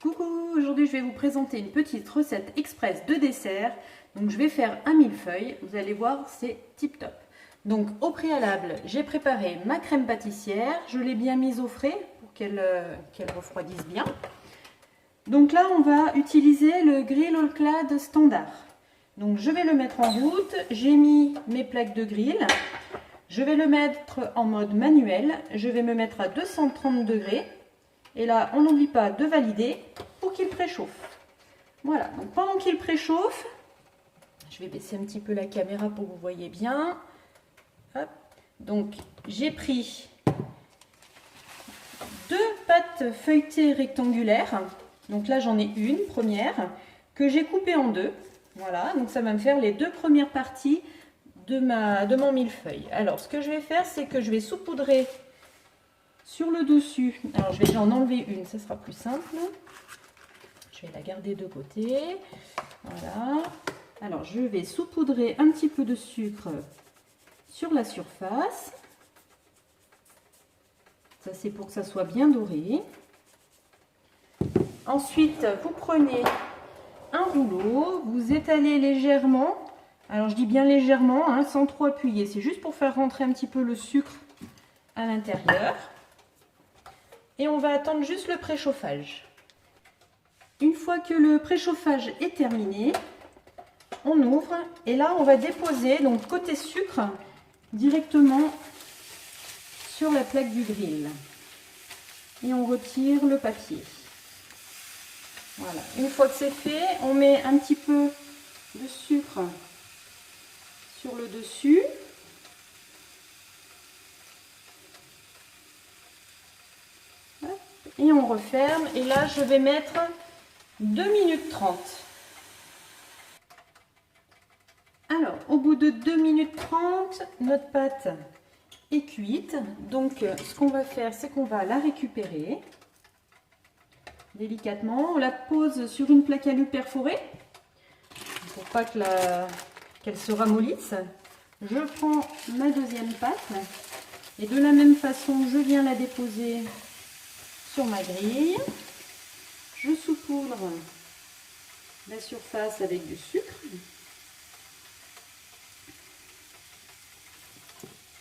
Coucou, aujourd'hui je vais vous présenter une petite recette express de dessert. Donc je vais faire un millefeuille, vous allez voir c'est tip top. Donc au préalable j'ai préparé ma crème pâtissière, je l'ai bien mise au frais pour qu'elle refroidisse bien. Donc là on va utiliser le grill All-Clad standard. Donc je vais le mettre en route, j'ai mis mes plaques de grill. Je vais le mettre en mode manuel, je vais me mettre à 230 degrés. Et là, on n'oublie pas de valider pour qu'il préchauffe. Voilà, donc pendant qu'il préchauffe, je vais baisser un petit peu la caméra pour que vous voyez bien. Hop. Donc, j'ai pris 2 pâtes feuilletées rectangulaires. Donc là, j'en ai une première que j'ai coupée en 2. Voilà, donc ça va me faire les 2 premières parties de mon millefeuille. Alors, ce que je vais faire, c'est que je vais saupoudrer sur le dessus. Alors je vais déjà en enlever une, ça sera plus simple. Je vais la garder de côté. Voilà. Alors je vais saupoudrer un petit peu de sucre sur la surface. Ça c'est pour que ça soit bien doré. Ensuite vous prenez un rouleau, vous étalez légèrement. Alors je dis bien légèrement, hein, sans trop appuyer. C'est juste pour faire rentrer un petit peu le sucre à l'intérieur. Et on va attendre juste le préchauffage. Une fois que le préchauffage est terminé, on ouvre et là on va déposer, donc côté sucre, directement sur la plaque du grill. Et on retire le papier. Voilà. Une fois que c'est fait, on met un petit peu de sucre sur le dessus. Et on referme. Et là, je vais mettre 2 minutes 30. Alors, au bout de 2 minutes 30, notre pâte est cuite. Donc, ce qu'on va faire, c'est qu'on va la récupérer délicatement. On la pose sur une plaque alu perforée pour pas qu'elle se ramollisse. Je prends ma deuxième pâte et de la même façon, je viens la déposer sur ma grille. Je saupoudre la surface avec du sucre.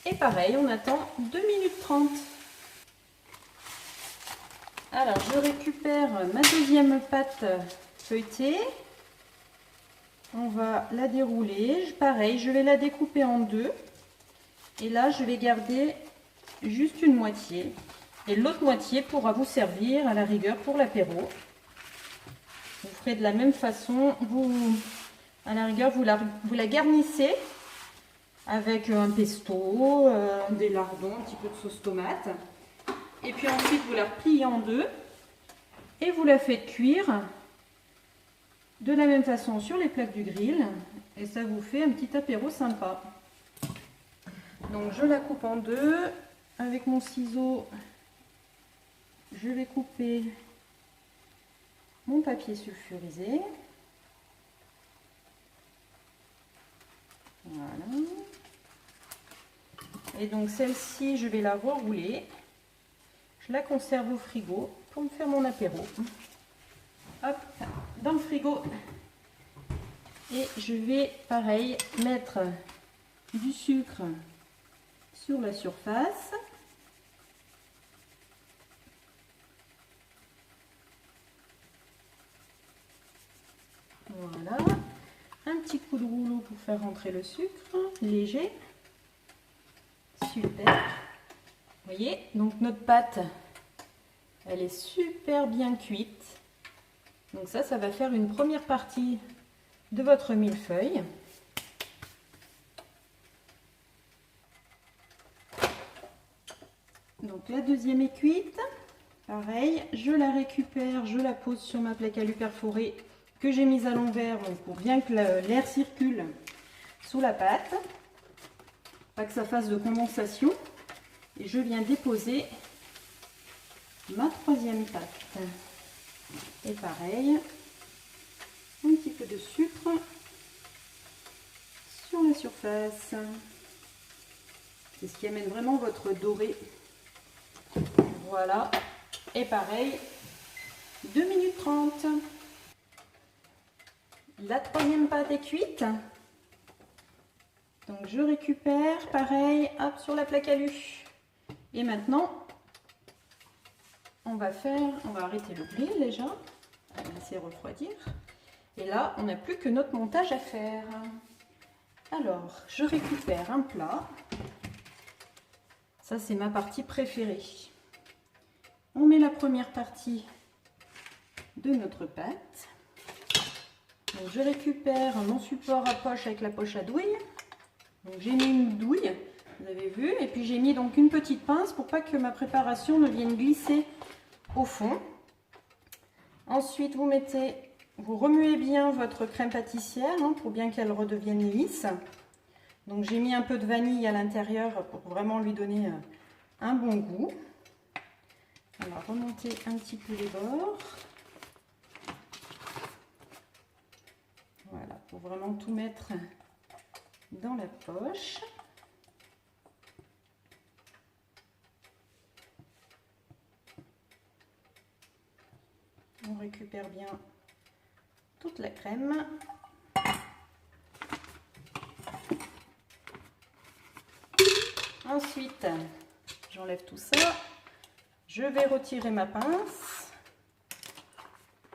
Et pareil, on attend 2 minutes 30. Alors, je récupère ma deuxième pâte feuilletée. On va la dérouler. Pareil, je vais la découper en 2. Et là, je vais garder juste une moitié. Et l'autre moitié pourra vous servir à la rigueur pour l'apéro. Vous ferez de la même façon. À la rigueur, vous la garnissez avec un pesto, des lardons, un petit peu de sauce tomate. Et puis ensuite, vous la repliez en 2 et vous la faites cuire de la même façon sur les plaques du grill. Et ça vous fait un petit apéro sympa. Donc, je la coupe en 2 avec mon ciseau. Je vais couper mon papier sulfurisé. Voilà. Et donc celle-ci, je vais la rerouler. Je la conserve au frigo pour me faire mon apéro. Hop, dans le frigo. Et je vais, pareil, mettre du sucre sur la surface. Voilà, un petit coup de rouleau pour faire rentrer le sucre, léger. Super. Vous voyez, donc notre pâte, elle est super bien cuite. Donc ça va faire une première partie de votre millefeuille. Donc la deuxième est cuite. Pareil, je la récupère, je la pose sur ma plaque alu perforée que j'ai mise à l'envers pour bien que l'air circule sous la pâte, pas que ça fasse de condensation. Et je viens déposer ma troisième pâte. Et pareil, un petit peu de sucre sur la surface. C'est ce qui amène vraiment votre doré. Voilà. Et pareil, 2 minutes 30. La troisième pâte est cuite. Donc je récupère, pareil, hop, sur la plaque alu. Et maintenant, on va arrêter le grill déjà, on va laisser refroidir. Et là, on n'a plus que notre montage à faire. Alors, je récupère un plat. Ça, c'est ma partie préférée. On met la première partie de notre pâte. Donc, je récupère mon support à poche avec la poche à douille. Donc, j'ai mis une douille, vous avez vu, et puis j'ai mis donc une petite pince pour pas que ma préparation ne vienne glisser au fond. Ensuite, vous remuez bien votre crème pâtissière pour bien qu'elle redevienne lisse. Donc j'ai mis un peu de vanille à l'intérieur pour vraiment lui donner un bon goût. On va remonter un petit peu les bords. Voilà, pour vraiment tout mettre dans la poche. On récupère bien toute la crème. Ensuite, j'enlève tout ça. Je vais retirer ma pince.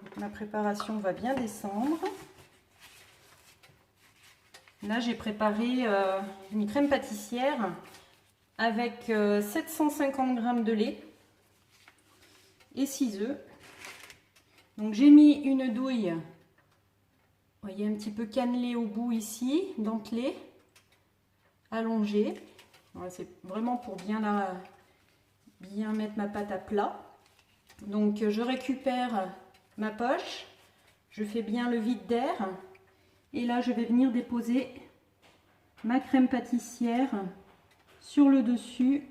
Donc, ma préparation va bien descendre. Là, j'ai préparé une crème pâtissière avec 750 g de lait et 6 œufs. Donc, j'ai mis une douille, vous voyez, un petit peu cannelée au bout ici, dentelée, allongée. Voilà, c'est vraiment pour bien mettre ma pâte à plat. Donc, je récupère ma poche, je fais bien le vide d'air. Et là, je vais venir déposer ma crème pâtissière sur le dessus.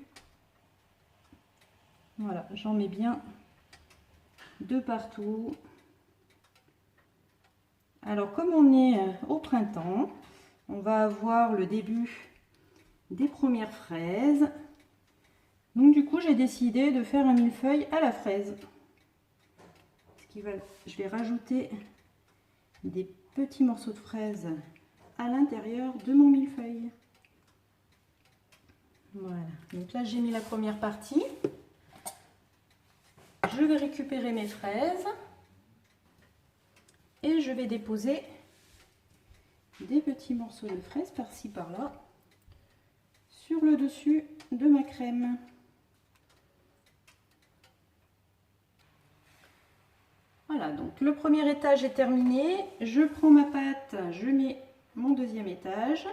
Voilà, j'en mets bien de partout. Alors, comme on est au printemps, on va avoir le début des premières fraises. Donc, du coup, j'ai décidé de faire un millefeuille à la fraise. Je vais rajouter des petits morceaux de fraises à l'intérieur de mon millefeuille. Voilà, donc là j'ai mis la première partie. Je vais récupérer mes fraises et je vais déposer des petits morceaux de fraises par-ci par-là sur le dessus de ma crème. Voilà, donc le premier étage est terminé. Je prends ma pâte, je mets mon deuxième étage.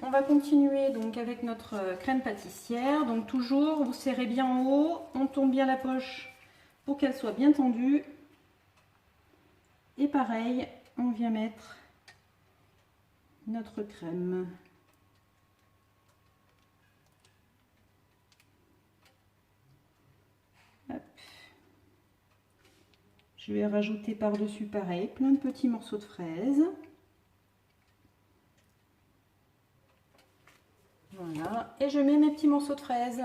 On va continuer donc avec notre crème pâtissière. Donc toujours, vous serrez bien en haut, on tourne bien la poche pour qu'elle soit bien tendue. Et pareil, on vient mettre notre crème. Hop. Je vais rajouter par-dessus pareil, plein de petits morceaux de fraises. Voilà, et je mets mes petits morceaux de fraises.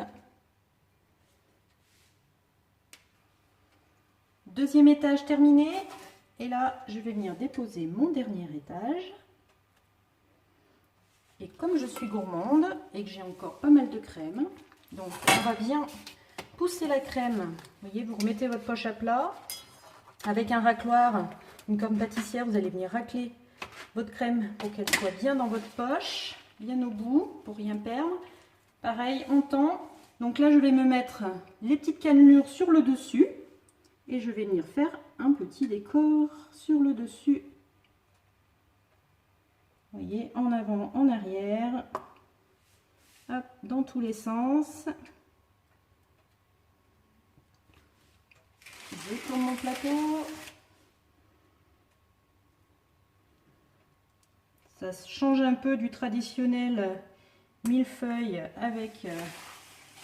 Deuxième étage terminé. Et là, je vais venir déposer mon dernier étage. Et comme je suis gourmande et que j'ai encore pas mal de crème, donc on va bien pousser la crème. Vous voyez, vous remettez votre poche à plat. Avec un racloir, une crème pâtissière, vous allez venir racler votre crème pour qu'elle soit bien dans votre poche, bien au bout, pour rien perdre. Pareil, on tend. Donc là, je vais me mettre les petites cannelures sur le dessus. Et je vais venir faire un petit décor sur le dessus. Vous voyez, en avant, en arrière. Hop, dans tous les sens. Je tourne mon plateau. Ça change un peu du traditionnel millefeuille avec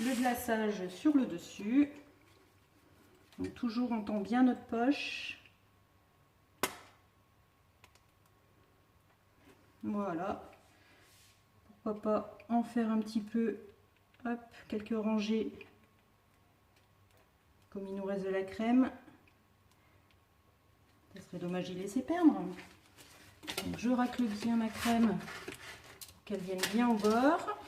le glaçage sur le dessus. Donc toujours on tend bien notre poche. Voilà. Pourquoi pas en faire un petit peu, hop, quelques rangées comme il nous reste de la crème. Ça serait dommage d'y laisser perdre. Donc je racle bien ma crème pour qu'elle vienne bien au bord.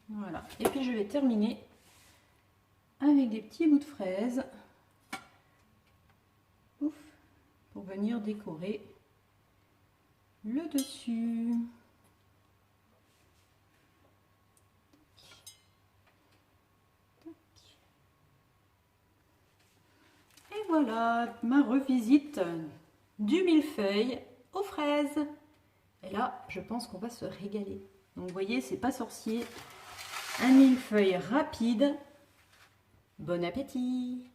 Voilà. Et puis je vais terminer avec des petits bouts de fraises. Ouf, pour venir décorer le dessus. Et voilà ma revisite du millefeuille aux fraises. Et là, je pense qu'on va se régaler. Donc vous voyez, c'est pas sorcier. Un millefeuille rapide. Bon appétit!